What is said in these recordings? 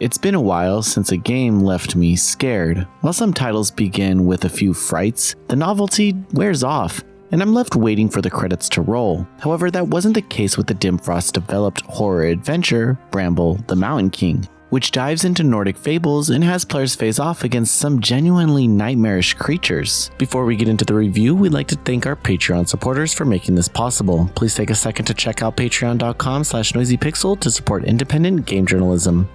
It's been a while since a game left me scared. While some titles begin with a few frights, the novelty wears off, and I'm left waiting for the credits to roll. However, that wasn't the case with the Dim Frost developed horror adventure, Bramble, the Mountain King, which dives into Nordic fables and has players face off against some genuinely nightmarish creatures. Before we get into the review, we'd like to thank our Patreon supporters for making this possible. Please take a second to check out patreon.com/noisypixel to support independent game journalism.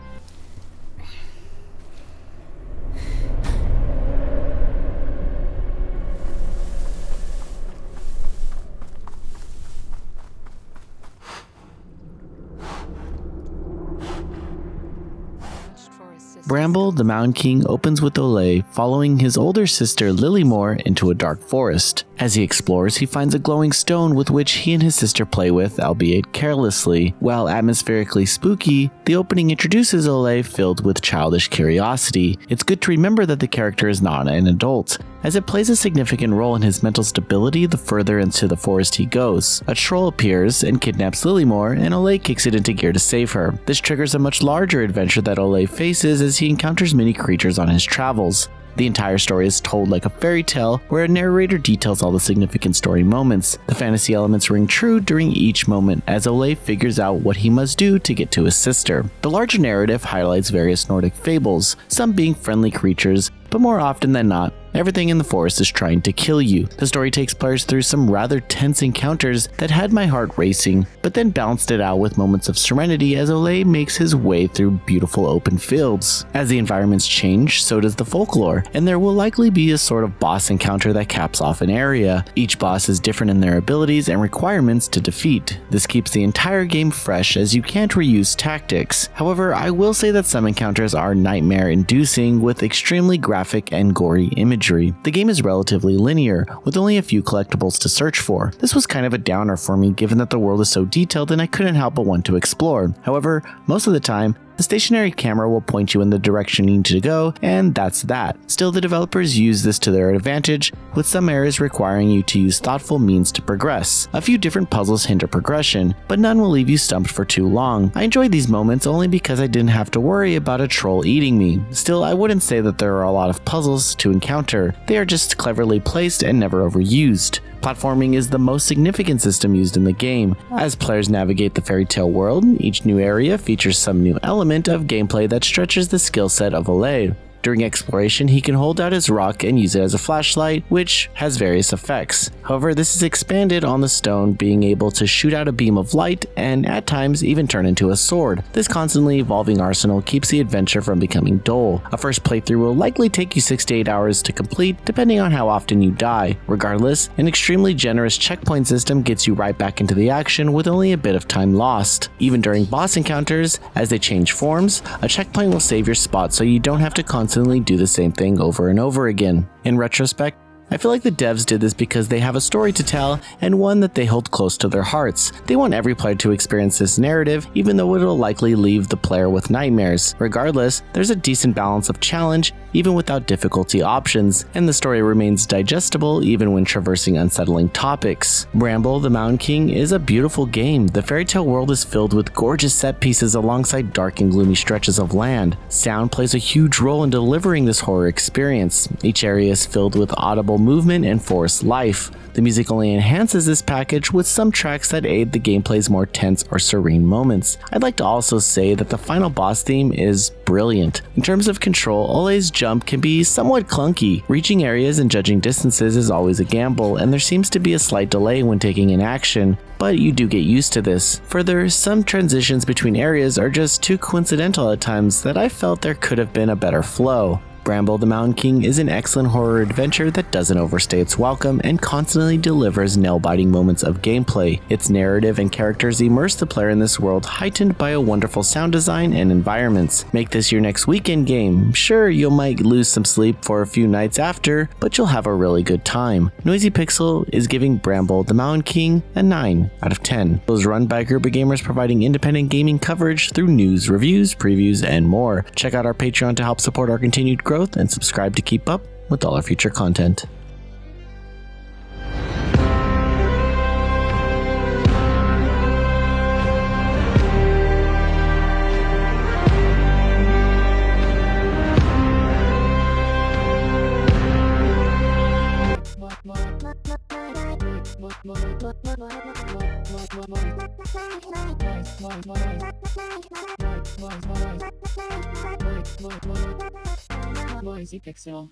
Bramble, the Mountain King, opens with Ole following his older sister Lilymore into a dark forest. As he explores, he finds a glowing stone with which he and his sister play with, albeit carelessly. While atmospherically spooky, the opening introduces Ole filled with childish curiosity. It's good to remember that the character is not an adult, as it plays a significant role in his mental stability the further into the forest he goes. A troll appears and kidnaps Lilymore, and Ole kicks it into gear to save her. This triggers a much larger adventure that Ole faces as he encounters many creatures on his travels. The entire story is told like a fairy tale, where a narrator details all the significant story moments. The fantasy elements ring true during each moment as Ole figures out what he must do to get to his sister. The larger narrative highlights various Nordic fables, some being friendly creatures, but more often than not, everything in the forest is trying to kill you. The story takes players through some rather tense encounters that had my heart racing, but then balanced it out with moments of serenity as Ole makes his way through beautiful open fields. As the environments change, so does the folklore, and there will likely be a sort of boss encounter that caps off an area. Each boss is different in their abilities and requirements to defeat. This keeps the entire game fresh as you can't reuse tactics. However, I will say that some encounters are nightmare-inducing with extremely graphic and gory imagery. The game is relatively linear, with only a few collectibles to search for. This was kind of a downer for me given that the world is so detailed and I couldn't help but want to explore. However, most of the time, the stationary camera will point you in the direction you need to go, and that's that. Still, the developers use this to their advantage, with some areas requiring you to use thoughtful means to progress. A few different puzzles hinder progression, but none will leave you stumped for too long. I enjoyed these moments only because I didn't have to worry about a troll eating me. Still, I wouldn't say that there are a lot of puzzles to encounter. They are just cleverly placed and never overused. Platforming is the most significant system used in the game. As players navigate the fairy tale world, each new area features some new element of gameplay that stretches the skill set of Ole. During exploration, he can hold out his rock and use it as a flashlight, which has various effects. However, this is expanded on the stone, being able to shoot out a beam of light and at times even turn into a sword. This constantly evolving arsenal keeps the adventure from becoming dull. A first playthrough will likely take you 6 to 8 hours to complete, depending on how often you die. Regardless, an extremely generous checkpoint system gets you right back into the action with only a bit of time lost. Even during boss encounters, as they change forms, a checkpoint will save your spot so you don't have to constantly do the same thing over and over again. In retrospect, I feel like the devs did this because they have a story to tell and one that they hold close to their hearts. They want every player to experience this narrative, even though it'll likely leave the player with nightmares. Regardless, there's a decent balance of challenge even without difficulty options, and the story remains digestible even when traversing unsettling topics. Bramble, the Mountain King is a beautiful game. The fairy tale world is filled with gorgeous set pieces alongside dark and gloomy stretches of land. Sound plays a huge role in delivering this horror experience. Each area is filled with audible movement and forest life. The music only enhances this package with some tracks that aid the gameplay's more tense or serene moments. I'd like to also say that the final boss theme is brilliant. In terms of control, Ole's jump can be somewhat clunky. Reaching areas and judging distances is always a gamble, and there seems to be a slight delay when taking an action, but you do get used to this. Further, some transitions between areas are just too coincidental at times that I felt there could have been a better flow. Bramble, the Mountain King is an excellent horror adventure that doesn't overstay its welcome and constantly delivers nail-biting moments of gameplay. Its narrative and characters immerse the player in this world, heightened by a wonderful sound design and environments. Make this your next weekend game. Sure, you might lose some sleep for a few nights after, but you'll have a really good time. Noisy Pixel is giving Bramble, the Mountain King a 9 out of 10. It was run by a group of gamers providing independent gaming coverage through news, reviews, previews, and more. Check out our Patreon to help support our continued growth, and subscribe to keep up with all our future content. Noisy Pixel.